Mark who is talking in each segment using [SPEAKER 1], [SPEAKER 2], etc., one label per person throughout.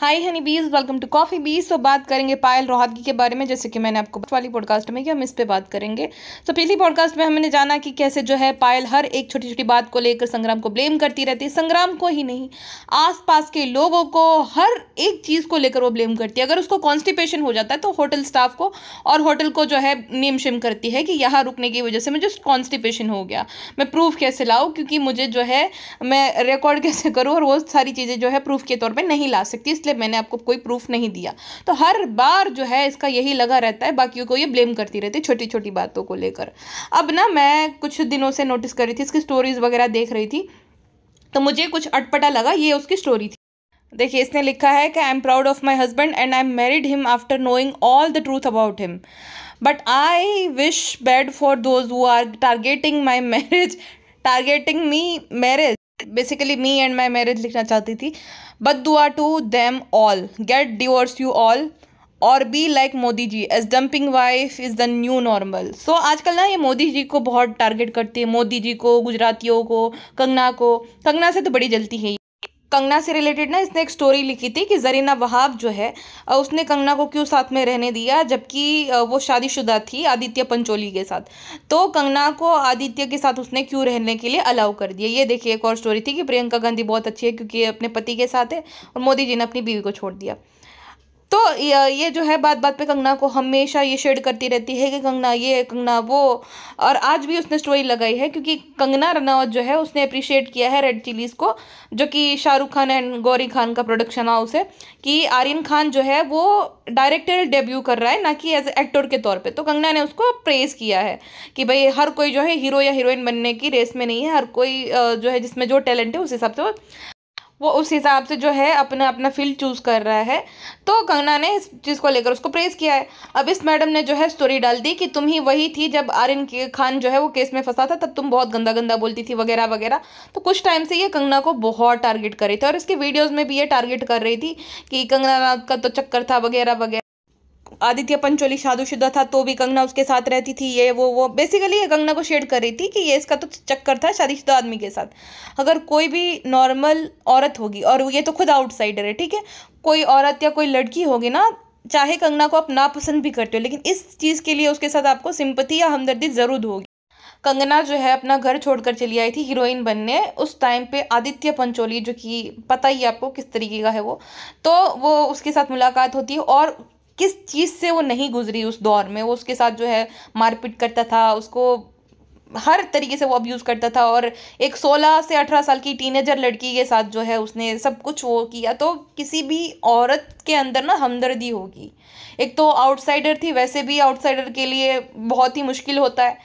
[SPEAKER 1] हाय हनी बीज, welcome to coffee बीज। तो बात करेंगे पायल रोहतगी के बारे में, जैसे कि मैंने आपको वाली पॉडकास्ट में कि हम इस पे बात करेंगे। तो पिछली पॉडकास्ट में हमने जाना कि कैसे जो है पायल हर एक छोटी छोटी बात को लेकर संग्राम को ब्लेम करती रहती है। संग्राम को ही नहीं, आसपास के लोगों को, हर एक चीज़ को लेकर वो ब्लेम करती है। अगर उसको कॉन्स्टिपेशन हो जाता है तो होटल स्टाफ को और होटल को जो है नेम शेम करती है कि यहाँ रुकने की वजह से मुझे कॉन्स्टिपेशन हो गया। मैं प्रूफ कैसे लाऊँ, क्योंकि मुझे जो है मैं रिकॉर्ड कैसे करूँ, और वो सारी चीज़ें जो है प्रूफ के तौर पर नहीं ला सकती, इसलिए मैंने आपको कोई प्रूफ नहीं दिया। तो हर बार जो है इसका यही लगा रहता है, बाकियों को ये ब्लेम करती रहती है छोटी छोटी बातों को लेकर। अब ना मैं कुछ दिनों से नोटिस कर रही थी, इसकी स्टोरीज वगैरह देख रही थी, तो मुझे कुछ अटपटा लगा। ये उसकी स्टोरी थी। देखिए, इसने लिखा है कि I am proud of my husband and I married him after knowing all the truth about him, but I wish bad for those who are targeting my marriage, targeting me marriage, basically me and my marriage लिखना चाहती थी। बद्दुआ to them all, get divorce you all, और be like Modi ji as dumping wife is the new normal. So आजकल ना ये मोदी जी को बहुत टारगेट करती है, मोदी जी को, गुजरातियों को, कंगना को। कंगना से तो बड़ी जलती है। कंगना से रिलेटेड ना इसने एक स्टोरी लिखी थी कि जरीना वहाब जो है उसने कंगना को क्यों साथ में रहने दिया, जबकि वो शादीशुदा थी आदित्य पंचोली के साथ। तो कंगना को आदित्य के साथ उसने क्यों रहने के लिए अलाउ कर दिया। ये देखिए, एक और स्टोरी थी कि प्रियंका गांधी बहुत अच्छी है क्योंकि अपने पति के साथ है, और मोदी जी ने अपनी बीवी को छोड़ दिया। तो ये जो है बात बात पे कंगना को हमेशा ये शेड करती रहती है कि कंगना ये, कंगना वो। और आज भी उसने स्टोरी लगाई है क्योंकि कंगना रनावत जो है उसने अप्रिशिएट किया है रेड चिलीज़ को, जो कि शाहरुख खान एंड गौरी खान का प्रोडक्शन हाउस है, कि आर्यन खान जो है वो डायरेक्टर डेब्यू कर रहा है, ना कि एज एक्टर के तौर पे। तो कंगना ने उसको प्रेज़ किया है कि भाई हर कोई जो है हीरो या हीरोइन बनने की रेस में नहीं है, हर कोई जो है जिसमें जो टैलेंट है उस हिसाब से वो उस हिसाब से जो है अपना अपना फील्ड चूज़ कर रहा है। तो कंगना ने इस चीज़ को लेकर उसको प्रेज़ किया है। अब इस मैडम ने जो है स्टोरी डाल दी कि तुम ही वही थी जब आर्यन के खान जो है वो केस में फंसा था, तब तुम बहुत गंदा गंदा बोलती थी वगैरह वगैरह। तो कुछ टाइम से ये कंगना को बहुत टारगेट कर रही थी, और इसकी वीडियोज़ में भी ये टारगेट कर रही थी कि कंगना रनावत का तो चक्कर था वगैरह वगैरह। आदित्य पंचोली शादीशुदा था तो भी कंगना उसके साथ रहती थी, ये वो बेसिकली ये कंगना को शेड कर रही थी कि ये इसका तो चक्कर था शादीशुदा आदमी के साथ। अगर कोई भी नॉर्मल औरत होगी, और ये तो खुद आउटसाइडर है, ठीक है, कोई औरत या कोई लड़की होगी ना, चाहे कंगना को आप नापसंद भी करते हो, लेकिन इस चीज़ के लिए उसके साथ आपको सिंपैथी या हमदर्दी ज़रूर होगी। कंगना जो है अपना घर छोड़कर चली आई थी हीरोइन बनने। उस टाइम पे आदित्य पंचोली, जो कि पता ही है आपको किस तरीके का है वो, तो वो उसके साथ मुलाकात होती है, और किस चीज़ से वो नहीं गुजरी उस दौर में। वो उसके साथ जो है मारपीट करता था, उसको हर तरीके से वो अब्यूज़ करता था, और एक 16 से 18 साल की टीनेजर लड़की के साथ जो है उसने सब कुछ वो किया। तो किसी भी औरत के अंदर ना हमदर्दी होगी। एक तो आउटसाइडर थी, वैसे भी आउटसाइडर के लिए बहुत ही मुश्किल होता है,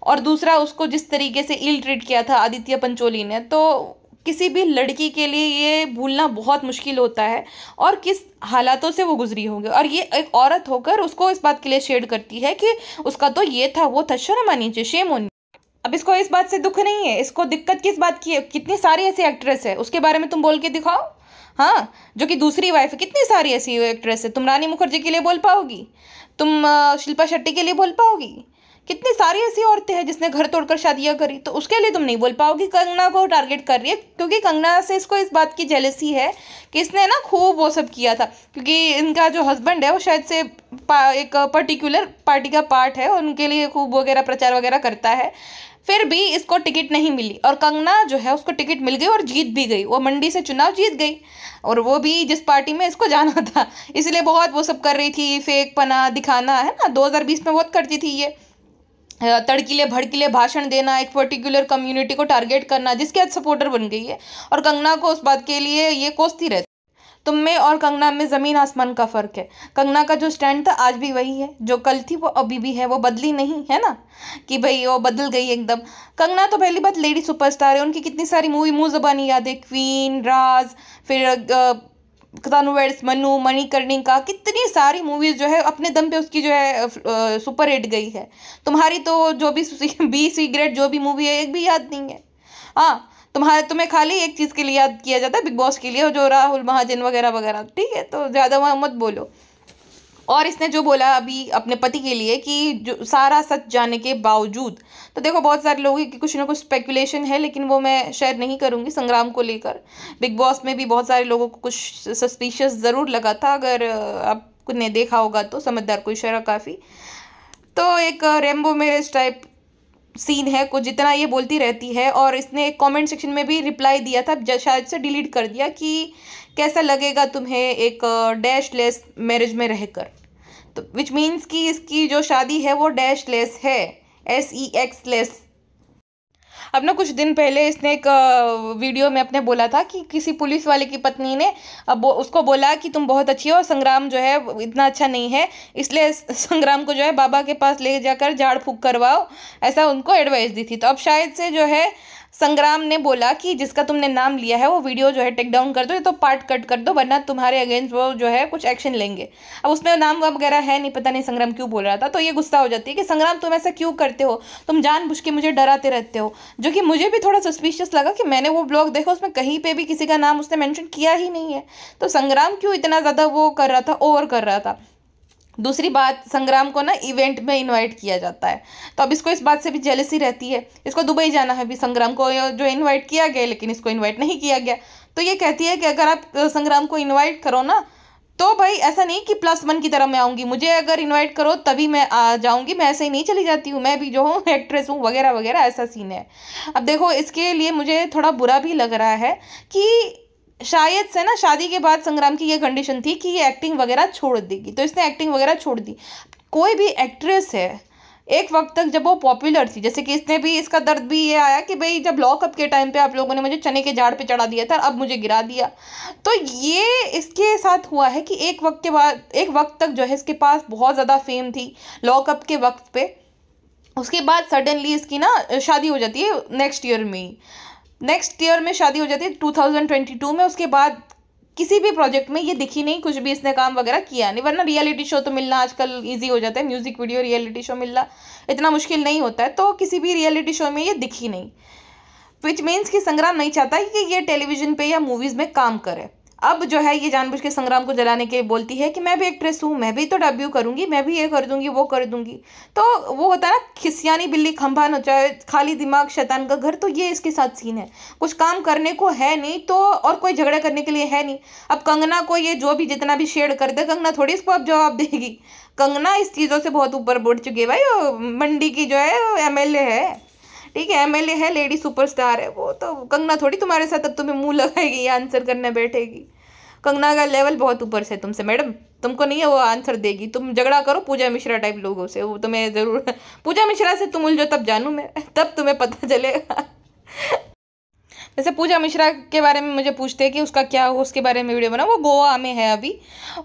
[SPEAKER 1] और दूसरा उसको जिस तरीके से इल ट्रीट किया था आदित्य पंचोली ने, तो किसी भी लड़की के लिए ये भूलना बहुत मुश्किल होता है, और किस हालातों से वो गुजरी होगी। और ये एक औरत होकर उसको इस बात के लिए शेड करती है कि उसका तो ये था वो था। शर्म आनी चाहिए, शेम होनी। अब इसको इस बात से दुख नहीं है, इसको दिक्कत किस बात की है? कितनी सारी ऐसी एक्ट्रेस है, उसके बारे में तुम बोल के दिखाओ। हाँ, जो कि दूसरी वाइफ है। कितनी सारी ऐसी एक्ट्रेस है। तुम रानी मुखर्जी के लिए बोल पाओगी? तुम शिल्पा शेट्टी के लिए बोल पाओगी? कितनी सारी ऐसी औरतें हैं जिसने घर तोड़कर शादियां करी, तो उसके लिए तुम नहीं बोल पाओगी। कंगना को टारगेट कर रही है क्योंकि कंगना से इसको इस बात की जेलसी है कि इसने ना खूब वो सब किया था, क्योंकि इनका जो हस्बैंड है वो शायद से एक पर्टिकुलर पार्टी का पार्ट है, और उनके लिए खूब वगैरह प्रचार वगैरह करता है। फिर भी इसको टिकट नहीं मिली, और कंगना जो है उसको टिकट मिल गई और जीत भी गई। वो मंडी से चुनाव जीत गई, और वो भी जिस पार्टी में इसको जाना था। इसलिए बहुत वो सब कर रही थी, फेक पना दिखाना, है ना। 2020 में बहुत करती थी ये, तड़कीले भड़कीले भाषण देना, एक पर्टिकुलर कम्युनिटी को टारगेट करना, जिसके आज सपोर्टर बन गई है। और कंगना को उस बात के लिए ये कोसती रहती। तुम में और कंगना में ज़मीन आसमान का फ़र्क है। कंगना का जो स्टैंड था आज भी वही है, जो कल थी वो अभी भी है, वो बदली नहीं है ना, कि भाई वो बदल गई एकदम। कंगना तो पहली बात लेडी सुपरस्टार है, उनकी कितनी सारी मूवी मुँह ज़बानी याद है, क्वीन, राज, फिर तनुवेड्स, मनु, मणिकर्णिका, कितनी सारी मूवीज़ जो है अपने दम पे उसकी जो है सुपर हिट गई है। तुम्हारी तो जो भी बी सिगरेट जो भी मूवी है एक भी याद नहीं है। हाँ, तुम्हें खाली एक चीज़ के लिए याद किया जाता है, बिग बॉस के लिए, जो राहुल महाजन वगैरह वगैरह, ठीक है, तो ज़्यादा वहाँ मत बोलो। और इसने जो बोला अभी अपने पति के लिए कि जो सारा सच जानने के बावजूद, तो देखो बहुत सारे लोगों की कुछ ना कुछ स्पेकुलेशन है, लेकिन वो मैं शेयर नहीं करूंगी संग्राम को लेकर। बिग बॉस में भी बहुत सारे लोगों को कुछ सस्पिशियस ज़रूर लगा था, अगर आपने देखा होगा तो। समझदार कोई शरा काफ़ी, तो एक रेम्बो मेरेज टाइप सीन है कुछ, जितना ये बोलती रहती है। और इसने एक कमेंट सेक्शन में भी रिप्लाई दिया था, शायद से डिलीट कर दिया, कि कैसा लगेगा तुम्हें एक डैश लेस मैरिज में रहकर। तो विच मीन्स कि इसकी जो शादी है वो डैश लेस है, SEX लेस। अब ना कुछ दिन पहले इसने एक वीडियो में अपने बोला था कि किसी पुलिस वाले की पत्नी ने अब उसको बोला कि तुम बहुत अच्छी हो और संग्राम जो है इतना अच्छा नहीं है, इसलिए संग्राम को जो है बाबा के पास ले जाकर झाड़ फूक करवाओ, ऐसा उनको एडवाइस दी थी। तो अब शायद से जो है संग्राम ने बोला कि जिसका तुमने नाम लिया है वो वीडियो जो है टेक डाउन कर दो, तो पार्ट कट कर दो, वरना तुम्हारे अगेंस्ट वो जो है कुछ एक्शन लेंगे। अब उसमें नाम वगैरह है नहीं, पता नहीं संग्राम क्यों बोल रहा था। तो ये गुस्सा हो जाती है कि संग्राम तुम ऐसा क्यों करते हो, तुम जानबूझ के मुझे डराते रहते हो। जो कि मुझे भी थोड़ा सस्पिशियस लगा कि मैंने वो ब्लॉग देखा, उसमें कहीं पे भी किसी का नाम उसने मेंशन किया ही नहीं है। तो संग्राम क्यों इतना ज़्यादा वो कर रहा था, ओवर कर रहा था। दूसरी बात, संग्राम को ना इवेंट में इनवाइट किया जाता है, तो अब इसको इस बात से भी जेलसी रहती है। इसको दुबई जाना है, अभी संग्राम को जो इनवाइट किया गया, लेकिन इसको इनवाइट नहीं किया गया। तो ये कहती है कि अगर आप संग्राम को इनवाइट करो ना, तो भाई ऐसा नहीं कि +1 की तरह मैं आऊँगी, मुझे अगर इनवाइट करो तभी मैं आ जाऊँगी, मैं ऐसे ही नहीं चली जाती हूँ, मैं भी जो हूँ एक्ट्रेस हूँ वगैरह वगैरह, ऐसा सीन है। अब देखो इसके लिए मुझे थोड़ा बुरा भी लग रहा है कि शायद से ना शादी के बाद संग्राम की ये कंडीशन थी कि ये एक्टिंग वगैरह छोड़ देगी, तो इसने एक्टिंग वगैरह छोड़ दी। कोई भी एक्ट्रेस है, एक वक्त तक जब वो पॉपुलर थी, जैसे कि इसने भी, इसका दर्द भी ये आया कि भाई जब लॉकअप के टाइम पे आप लोगों ने मुझे चने के झाड़ पे चढ़ा दिया था, अब मुझे गिरा दिया। तो ये इसके साथ हुआ है कि एक वक्त के बाद, एक वक्त तक जो है इसके पास बहुत ज़्यादा फेम थी लॉकअप के वक्त पे। उसके बाद सडनली इसकी ना शादी हो जाती है नेक्स्ट ईयर में शादी हो जाती है 2022 में। उसके बाद किसी भी प्रोजेक्ट में ये दिखी नहीं, कुछ भी इसने काम वगैरह किया नहीं। वरना रियलिटी शो तो मिलना आजकल इजी हो जाता है, म्यूजिक वीडियो रियलिटी शो मिलना इतना मुश्किल नहीं होता है, तो किसी भी रियलिटी शो में ये दिखी नहीं। विच मीन्स कि संग्राम नहीं चाहता कि ये टेलीविजन पे या मूवीज में काम करे। अब जो है ये जानबूझ के संग्राम को जलाने के बोलती है कि मैं भी एक्ट्रेस हूँ, मैं भी तो डेब्यू करूंगी, मैं भी ये कर दूंगी वो कर दूंगी। तो वो होता है ना, खिसियानी बिल्ली खंभा नचाए, खाली दिमाग शैतान का घर। तो ये इसके साथ सीन है, कुछ काम करने को है नहीं, तो और कोई झगड़ा करने के लिए है नहीं। अब कंगना को ये जो भी जितना भी शेड कर दे, कंगना थोड़ी इसको अब जवाब देगी। कंगना इस चीज़ों से बहुत ऊपर बढ़ चुकी है भाई, मंडी की जो है MLA है, ठीक है, MLA है, लेडी सुपरस्टार है वो। तो कंगना थोड़ी तुम्हारे साथ अब तुम्हें मुंह लगाएगी या आंसर करने बैठेगी। कंगना का लेवल बहुत ऊपर से तुमसे मैडम, तुमको नहीं है वो आंसर देगी। तुम झगड़ा करो पूजा मिश्रा टाइप लोगों से, वो तुम्हें जरूर पूजा मिश्रा से तुम उलझो तब जानू मैं, तब तुम्हें पता चलेगा। जैसे पूजा मिश्रा के बारे में मुझे पूछते हैं कि उसका क्या हो, उसके बारे में वीडियो बना, वो गोवा में है अभी,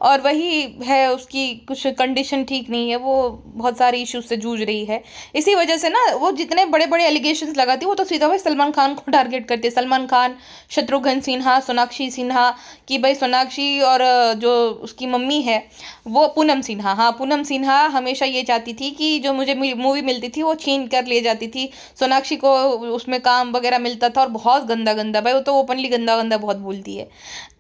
[SPEAKER 1] और वही है, उसकी कुछ कंडीशन ठीक नहीं है, वो बहुत सारे इश्यूज से जूझ रही है। इसी वजह से ना वो जितने बड़े बड़े एलिगेशंस लगाती है, वो तो सीधा भाई सलमान खान को टारगेट करती है। सलमान खान, शत्रुघ्न सिन्हा, सोनाक्षी सिन्हा, कि भाई सोनाक्षी और जो उसकी मम्मी है वो पूनम सिन्हा, हाँ पूनम सिन्हा हमेशा ये चाहती थी कि जो मुझे मूवी मिलती थी वो छीन कर ले जाती थी। सोनाक्षी को उसमें काम वगैरह मिलता था, और बहुत गंदा गंदा, भाई वो तो ओपनली गंदा गंदा बहुत बोलती है।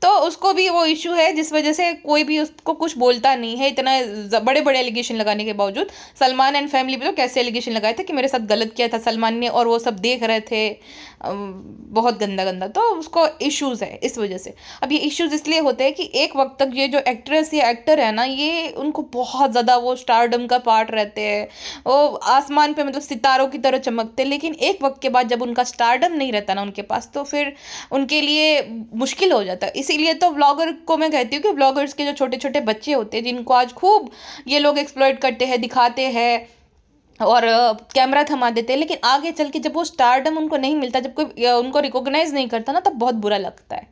[SPEAKER 1] तो उसको भी वो इशू है, जिस वजह से कोई भी उसको कुछ बोलता नहीं है, इतना बड़े बड़े एलिगेशन लगाने के बावजूद। सलमान एंड फैमिली पे तो कैसे एलिगेशन लगाए थे कि मेरे साथ गलत किया था सलमान ने, और वो सब देख रहे थे, बहुत गंदा गंदा। तो उसको इश्यूज है इस वजह से। अब ये इश्यूज इसलिए होते हैं कि एक वक्त तक ये जो एक्ट्रेस या एक्टर है ना, ये उनको बहुत ज़्यादा वो स्टारडम का पार्ट रहते हैं, वो आसमान पे मतलब सितारों की तरह चमकते, लेकिन एक वक्त के बाद जब उनका स्टारडम नहीं रहता ना उनके पास, तो फिर उनके लिए मुश्किल हो जाता है। इसीलिए तो व्लॉगर को मैं कहती हूँ कि व्लॉगर्स के जो छोटे छोटे बच्चे होते हैं, जिनको आज खूब ये लोग एक्सप्लॉइट करते हैं, दिखाते हैं और कैमरा थमा देते हैं, लेकिन आगे चल के जब वो स्टारडम उनको नहीं मिलता, जब कोई उनको रिकॉग्नाइज नहीं करता ना, तब बहुत बुरा लगता है।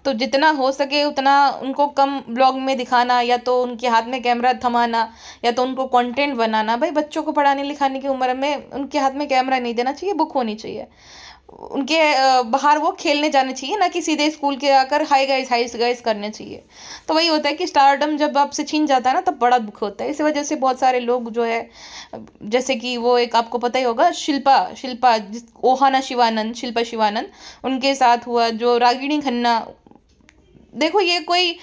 [SPEAKER 1] तो जितना हो सके उतना उनको कम ब्लॉग में दिखाना, या तो उनके हाथ में कैमरा थमाना, या तो उनको कंटेंट बनाना। भाई बच्चों को पढ़ाने लिखाने की उम्र में उनके हाथ में कैमरा नहीं देना चाहिए, बुक होनी चाहिए उनके, बाहर वो खेलने जाने चाहिए, ना कि सीधे स्कूल के आकर हाई गाइस करने चाहिए। तो वही होता है कि स्टारडम जब आपसे छीन जाता है ना, तब बड़ा दुख होता है। इस वजह से बहुत सारे लोग जो है, जैसे कि वो एक आपको पता ही होगा, शिल्पा ओहाना शिवानंद, शिल्पा शिवानंद, उनके साथ हुआ जो रागिनी खन्ना। देखो ये कोई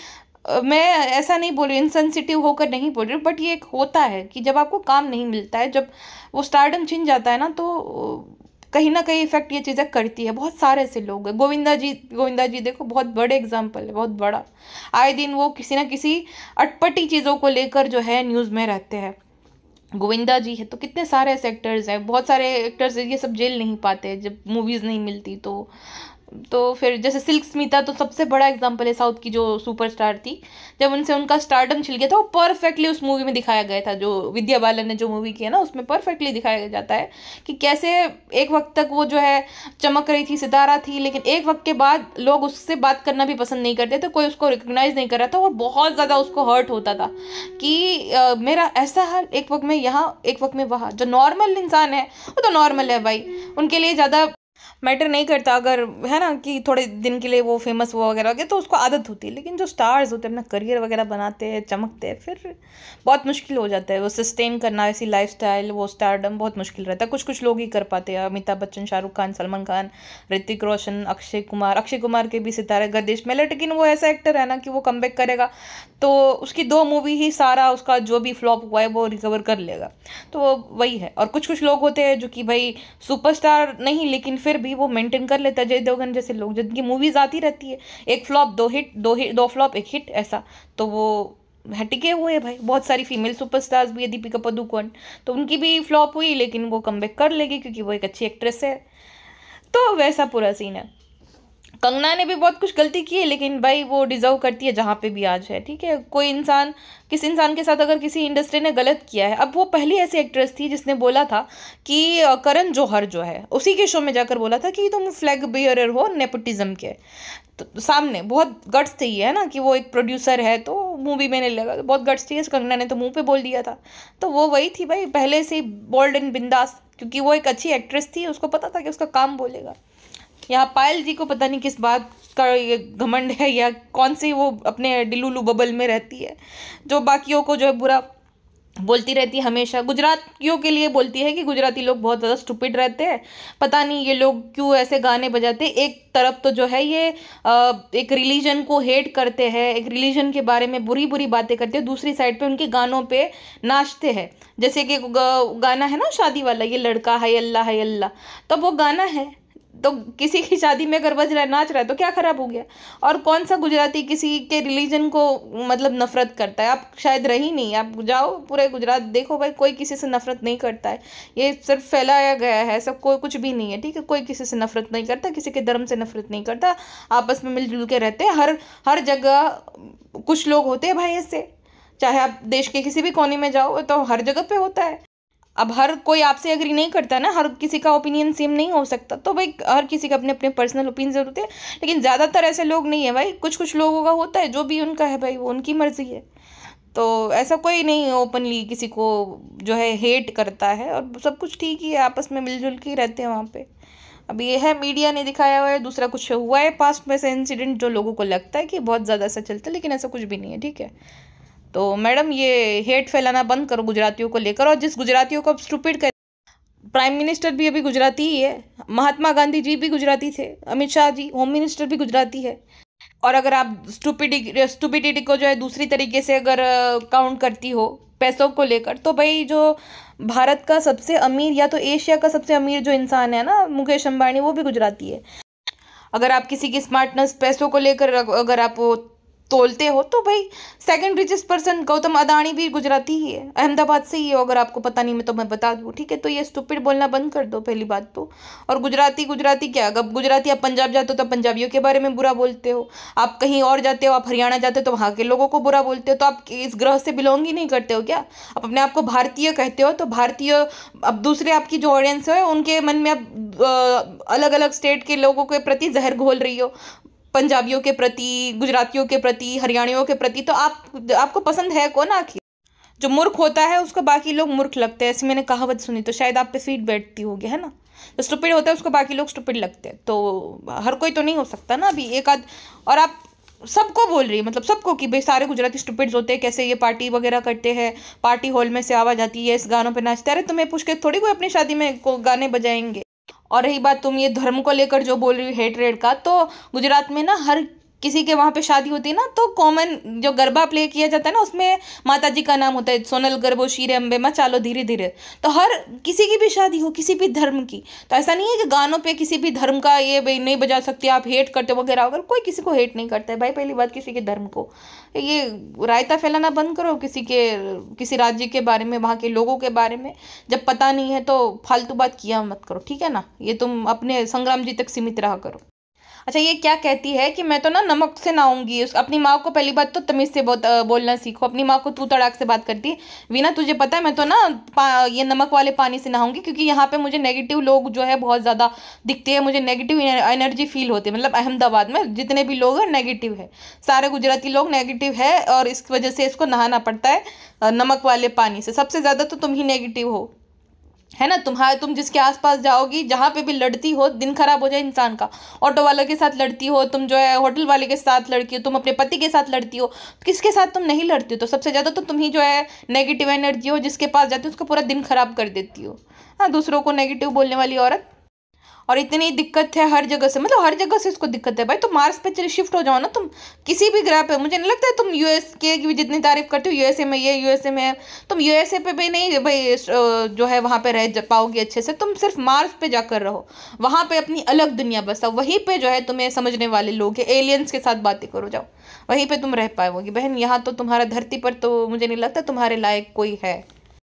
[SPEAKER 1] मैं ऐसा नहीं बोल रही, इनसेंसिटिव होकर नहीं बोल रही, बट ये एक होता है कि जब आपको काम नहीं मिलता है, जब वो स्टारडम छिन जाता है ना, तो कहीं ना कहीं इफेक्ट ये चीज़ें करती है। बहुत सारे ऐसे लोग हैं। गोविंदा जी देखो, बहुत बड़े एग्जाम्पल है, बहुत बड़ा। आए दिन वो किसी ना किसी अटपटी चीज़ों को लेकर जो है न्यूज़ में रहते हैं। गोविंदा जी है तो कितने सारे ऐसे एक्टर्स हैं, बहुत सारे एक्टर्स ये सब झेल नहीं पाते जब मूवीज़ नहीं मिलती। तो फिर जैसे सिल्क स्मिता तो सबसे बड़ा एग्जांपल है, साउथ की जो सुपरस्टार थी। जब उनसे उनका स्टारडम छिल गया था, वो परफेक्टली उस मूवी में दिखाया गया था। जो विद्या बालन ने जो मूवी की है ना, उसमें परफेक्टली दिखाया जाता है कि कैसे एक वक्त तक वो जो है चमक रही थी, सितारा थी, लेकिन एक वक्त के बाद लोग उससे बात करना भी पसंद नहीं करते थे, कोई उसको रिकग्नाइज नहीं कर रहा था, और बहुत ज़्यादा उसको हर्ट होता था कि मेरा ऐसा हाल, एक वक्त में यहाँ एक वक्त में वहाँ। जो नॉर्मल इंसान है वो तो नॉर्मल है भाई, उनके लिए ज़्यादा मैटर नहीं करता अगर है ना कि थोड़े दिन के लिए वो फेमस हुआ वगैरह हो गया, तो उसको आदत होती है। लेकिन जो स्टार्स होते हैं अपना करियर वगैरह बनाते हैं, चमकते हैं, फिर बहुत मुश्किल हो जाता है वो सस्टेन करना, ऐसी लाइफस्टाइल, वो स्टारडम बहुत मुश्किल रहता है। कुछ कुछ लोग ही कर पाते हैं, अमिताभ बच्चन, शाहरुख खान, सलमान खान, ऋतिक रोशन, अक्षय कुमार के भी सितारे गर्दिश में। लेकिन वो ऐसा एक्टर है ना कि वो कमबैक करेगा तो उसकी 2 मूवी ही सारा उसका जो भी फ्लॉप हुआ है वो रिकवर कर लेगा। तो वही है। और कुछ कुछ लोग होते हैं जो कि भाई सुपरस्टार नहीं, लेकिन फिर भी वो मेंटेन कर लेता है। जय देवगन जैसे लोग, जिनकी मूवीज आती रहती है, एक फ्लॉप 2 हिट, 2 फ्लॉप 1 हिट, ऐसा। तो वो टिके हुए हैं भाई। बहुत सारी फीमेल सुपरस्टार्स भी है, दीपिका पादुकोण, तो उनकी भी फ्लॉप हुई लेकिन वो कमबैक कर लेगी क्योंकि वो एक अच्छी एक्ट्रेस है। तो वैसा पूरा सीन है। कंगना ने भी बहुत कुछ गलती की है, लेकिन भाई वो डिजर्व करती है जहाँ पे भी आज है, ठीक है। कोई इंसान, किसी इंसान के साथ अगर किसी इंडस्ट्री ने गलत किया है, अब वो पहली ऐसी एक्ट्रेस थी जिसने बोला था कि करण जौहर जो है, उसी के शो में जाकर बोला था कि तुम फ्लैग बियरर हो नेपोटिज्म के। तो सामने बहुत गट्स थी है ना कि वो एक प्रोड्यूसर है तो मूवी में नहीं लगा, बहुत गट्स थी। कंगना ने तो मुंह पे बोल दिया था। तो वो वही थी भाई, पहले से ही बोल्ड एंड बिंदास, क्योंकि वो एक अच्छी एक्ट्रेस थी, उसको पता था कि उसका काम बोलेगा। यहाँ पायल जी को पता नहीं किस बात का ये घमंड है, या कौन सी वो अपने डिलुलू बबल में रहती है, जो बाकियों को जो है बुरा बोलती रहती है हमेशा। गुजरातियों के लिए बोलती है कि गुजराती लोग बहुत ज़्यादा स्टूपिड रहते हैं, पता नहीं ये लोग क्यों ऐसे गाने बजाते। एक तरफ तो जो है ये एक रिलीजन को हेट करते हैं, एक रिलीजन के बारे में बुरी बुरी बातें करते हैं, दूसरी साइड पे उनके गानों पे नाचते हैं। जैसे कि गाना है ना शादी वाला, ये लड़का है अल्लाह, तो वो गाना है, तो किसी की शादी में अगर बज रहा है, नाच रहा है, तो क्या खराब हो गया। और कौन सा गुजराती किसी के रिलीजन को मतलब नफरत करता है। आप शायद रही नहीं, आप जाओ पूरे गुजरात देखो भाई, कोई किसी से नफरत नहीं करता है। ये सिर्फ फैलाया गया है, सब कोई कुछ भी नहीं है, ठीक है। कोई किसी से नफरत नहीं करता, किसी के धर्म से नफरत नहीं करता, आपस में मिलजुल के रहते हैं। हर हर जगह कुछ लोग होते हैं भाई ऐसे, चाहे आप देश के किसी भी कोने में जाओ तो हर जगह पे होता है। अब हर कोई आपसे एग्री नहीं करता ना, हर किसी का ओपिनियन सेम नहीं हो सकता, तो भाई हर किसी का अपने अपने पर्सनल ओपिनियन होते हैं। लेकिन ज़्यादातर ऐसे लोग नहीं है भाई, कुछ कुछ लोगों का होता है, जो भी उनका है भाई वो उनकी मर्जी है। तो ऐसा कोई नहीं ओपनली किसी को जो है हेट करता है, और सब कुछ ठीक ही है, आपस में मिलजुल के ही रहते हैं वहाँ पे। अब ये है मीडिया ने दिखाया हुआ है, दूसरा कुछ हुआ है पास्ट में से इंसिडेंट जो लोगों को लगता है कि बहुत ज़्यादा ऐसा चलता है, लेकिन ऐसा कुछ भी नहीं है, ठीक है। तो मैडम ये हेट फैलाना बंद करो गुजरातियों को लेकर, और जिस गुजरातियों को अब स्टूपिड कर, प्राइम मिनिस्टर भी अभी गुजराती ही है, महात्मा गांधी जी भी गुजराती थे, अमित शाह जी होम मिनिस्टर भी गुजराती है। और अगर आप स्टुपिडिटी को जो है दूसरी तरीके से अगर काउंट करती हो पैसों को लेकर, तो भाई जो भारत का सबसे अमीर, या तो एशिया का सबसे अमीर जो इंसान है ना, मुकेश अंबानी, वो भी गुजराती है। अगर आप किसी की स्मार्टनेस पैसों को लेकर अगर आप तोलते हो, तो भाई second richest person Gautam Adani भी गुजराती ही है, अहमदाबाद से ही है। अगर आपको पता नहीं मैं तो मैं बता दूँ, ठीक है। तो ये स्टूपिड बोलना बंद कर दो पहली बात तो। और गुजराती गुजराती क्या, अगर गुजराती आप पंजाब जाते हो तो पंजाबियों के बारे में बुरा बोलते हो, आप कहीं और जाते हो, आप हरियाणा जाते हो तो वहाँ के लोगों को बुरा बोलते हो। तो आप इस ग्रह से बिलोंग ही नहीं करते हो क्या? आप अपने आप को भारतीय कहते हो, तो भारतीय, अब दूसरे आपकी जो ऑडियंस है उनके मन में आप अलग अलग स्टेट के लोगों के प्रति जहर घोल रही हो, पंजाबियों के प्रति, गुजरातियों के प्रति, हरियाणियों के प्रति। तो आपको पसंद है कौन आखिर? जो मूर्ख होता है उसको बाकी लोग मूर्ख लगते हैं, ऐसी मैंने कहावत सुनी, तो शायद आप पे सीट बैठती होगी, है ना। जो स्टूपिड होता है उसको बाकी लोग स्टूपिड लगते हैं, तो हर कोई तो नहीं हो सकता ना अभी एक आध। और आप सबको बोल रही है, मतलब सबको, कि भाई सारे गुजराती स्टूपिड्स होते हैं, कैसे ये पार्टी वगैरह करते हैं, पार्टी हॉल में से आवाज़ आती है, इस गानों पे नाचते। अरे तुम्हें पूछ के थोड़ी कोई अपनी शादी में गाने बजाएंगे। और रही बात तुम ये धर्म को लेकर जो बोल रही हो, हेट रेट का, तो गुजरात में ना हर किसी के वहाँ पे शादी होती है ना, तो कॉमन जो गरबा प्ले किया जाता है ना, उसमें माता जी का नाम होता है, सोनल गरबो शीरे अम्बे माँ चालो धीरे धीरे। तो हर किसी की भी शादी हो, किसी भी धर्म की, तो ऐसा नहीं है कि गानों पे किसी भी धर्म का ये भाई नहीं बजा सकते आप, हेट करते हो वगैरह वगैरह। कोई किसी को हेट नहीं करता है भाई, पहली बात किसी के धर्म को। ये रायता फैलाना बंद करो किसी राज्य के बारे में, वहाँ के लोगों के बारे में। जब पता नहीं है तो फालतू बात किया मत करो, ठीक है ना। ये तुम अपने संग्राम जी तक सीमित रहा करो। अच्छा, ये क्या कहती है कि मैं तो ना नमक से नहाऊंगी। अपनी माँ को पहली बात तो तमीज से बोलना सीखो। अपनी माँ को तू तड़ाक से बात करती है। वीना तुझे पता है मैं तो ना ये नमक वाले पानी से नहाऊंगी, क्योंकि यहाँ पे मुझे नेगेटिव लोग जो है बहुत ज़्यादा दिखते हैं, मुझे नेगेटिव एनर्जी फील होती है। मतलब अहमदाबाद में जितने भी लोग हैं नेगेटिव है, सारे गुजराती लोग नेगेटिव है, और इस वजह से इसको नहाना पड़ता है नमक वाले पानी से। सबसे ज़्यादा तो तुम ही नेगेटिव हो, है ना। तुम जिसके आसपास जाओगी, जहाँ पे भी लड़ती हो, दिन खराब हो जाए इंसान का। ऑटो वाले के साथ लड़ती हो तुम, जो है होटल वाले के साथ लड़ती हो तुम, अपने पति के साथ लड़ती हो, किसके साथ तुम नहीं लड़ती हो? तो सबसे ज़्यादा तो तुम ही जो है नेगेटिव एनर्जी हो, जिसके पास जाती हो उसका पूरा दिन खराब कर देती हो। हाँ, दूसरों को नेगेटिव बोलने वाली औरत। और इतनी दिक्कत है हर जगह से, मतलब हर जगह से इसको दिक्कत है भाई। तो मार्स पे चले शिफ्ट हो जाओ ना तुम, किसी भी ग्रह पे। मुझे नहीं लगता है तुम यूएस के की भी जितनी तारीफ करते हो, यूएसए में ये यूएसए में है, तुम यूएसए पे भी नहीं भाई जो है वहाँ पे रह पाओगे अच्छे से। तुम सिर्फ मार्स पे जाकर रहो, वहाँ पे अपनी अलग दुनिया बसाओ, वहीं पे जो है तुम्हें समझने वाले लोग हैं, एलियंस के साथ बातें करो जाओ, वहीं पे तुम रह पाओगी बहन। यहाँ तो तुम्हारा धरती पर तो मुझे नहीं लगता तुम्हारे लायक कोई है।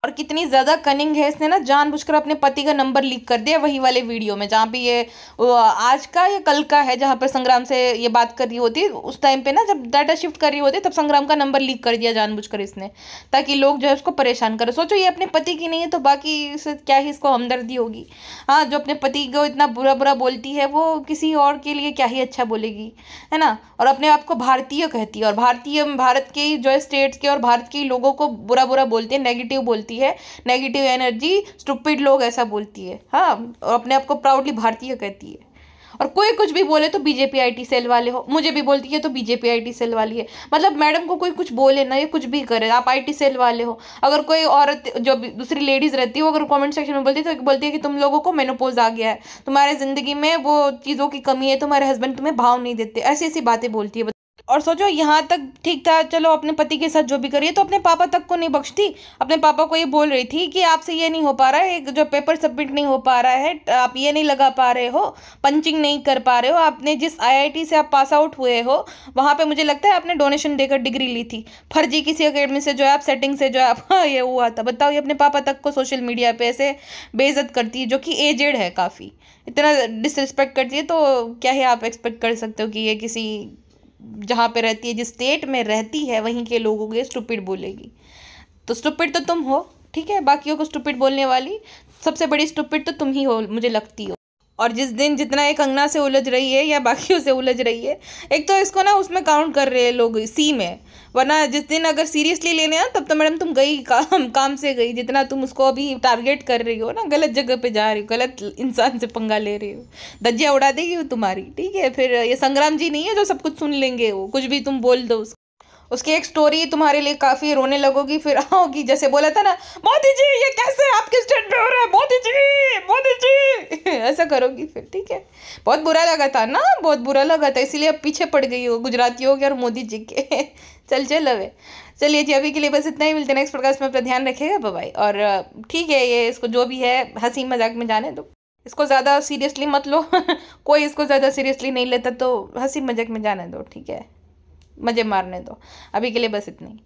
[SPEAKER 1] और कितनी ज्यादा कनिंग है, इसने ना जानबूझकर अपने पति का नंबर लीक कर दिया वही वाले वीडियो में, जहाँ पे ये आज का या कल का है, जहाँ पर संग्राम से ये बात कर रही होती है, उस टाइम पे ना जब डाटा शिफ्ट कर रही होती है, तब संग्राम का नंबर लीक कर दिया जानबूझकर इसने, ताकि लोग जो है उसको परेशान करें। सोचो ये अपने पति की नहीं है तो बाकी से क्या ही इसको हमदर्दी होगी। हाँ, जो अपने पति को इतना बुरा बुरा बोलती है, वो किसी और के लिए क्या ही अच्छा बोलेगी, है ना। और अपने आप को भारतीय कहती है, और भारत के जो है स्टेट्स के और भारत के लोगों को बुरा बुरा बोलती है, नेगेटिव बोलती है, नेगेटिव एनर्जी, स्टूपिड लोग ऐसा बोलती है। हाँ, और अपने आप को प्राउडली भारतीय कहती है। और कोई कुछ भी बोले तो बीजेपी आईटी सेल वाले हो, मुझे भी बोलती है तो बीजेपी आईटी सेल वाली है। मतलब मैडम को कोई कुछ बोले ना, ये कुछ भी करे, आप आईटी सेल वाले हो। अगर कोई औरत जो दूसरी लेडीज रहती है, वो अगर कमेंट सेक्शन में बोलती है तो बोलती है कि तुम लोगों को मेनोपॉज आ गया है, तुम्हारे जिंदगी में वो चीज़ों की कमी है, तुम्हारे हस्बैंड तुम्हें भाव नहीं देते, ऐसी ऐसी बातें बोलती है। और सोचो, यहाँ तक ठीक था, चलो अपने पति के साथ जो भी करिए, तो अपने पापा तक को नहीं बख्शती। अपने पापा को ये बोल रही थी कि आपसे ये नहीं हो पा रहा है, एक जो पेपर सबमिट नहीं हो पा रहा है, आप ये नहीं लगा पा रहे हो, पंचिंग नहीं कर पा रहे हो, आपने जिस आईआईटी से आप पास आउट हुए हो वहाँ पे मुझे लगता है आपने डोनेशन देकर डिग्री ली थी, फर्जी किसी अकेडमी से जो है आप सेटिंग से जो है आप ये हुआ था। बताओ, ये अपने पापा तक को सोशल मीडिया पे ऐसे बेइज्जत करती है, जो कि एजेड है काफ़ी, इतना डिसरिस्पेक्ट करती है। तो क्या ही आप एक्सपेक्ट कर सकते हो कि ये किसी जहाँ पे रहती है, जिस स्टेट में रहती है, वहीं के लोगों को स्टूपिड बोलेगी। तो स्टूपिड तो तुम हो, ठीक है। बाकियों को स्टूपिड बोलने वाली सबसे बड़ी स्टूपिड तो तुम ही हो, मुझे लगती हो। और जिस दिन जितना एक कंगना से उलझ रही है या बाकियों से उलझ रही है, एक तो इसको ना उसमें काउंट कर रहे हैं लोग सी में, वरना जिस दिन अगर सीरियसली लेने हैं तब तो मैडम तुम गई काम से गई। जितना तुम उसको अभी टारगेट कर रही हो ना, गलत जगह पे जा रही हो, गलत इंसान से पंगा ले रही हो, धज्जियाँ उड़ा देगी वो तुम्हारी, ठीक है। फिर ये संग्राम जी नहीं है जो सब कुछ सुन लेंगे, वो कुछ भी तुम बोल दो उसकी एक स्टोरी तुम्हारे लिए काफी, रोने लगोगी, फिर आओगी जैसे बोला था ना, मोदी जी ये कैसे आपके स्टेट में हो रहा है, मोदी जी मोदी जी ऐसा करोगी फिर, ठीक है। बहुत बुरा लगा था ना, बहुत बुरा लगा था, इसीलिए अब पीछे पड़ गई हो गुजरातियों के और मोदी जी के चल अवे। चलिए जी, अभी के लिए बस इतना ही, मिलते हैं नेक्स्ट पॉडकास्ट में। अपना ध्यान रखिएगा, बाय बाय। और ठीक है, ये इसको जो भी है हंसी मजाक में जाने दो, इसको ज़्यादा सीरियसली मत लो कोई इसको ज़्यादा सीरियसली नहीं लेता, तो हंसी मजाक में जाने दो, ठीक है, मज़े मारने दो। अभी के लिए बस इतना ही।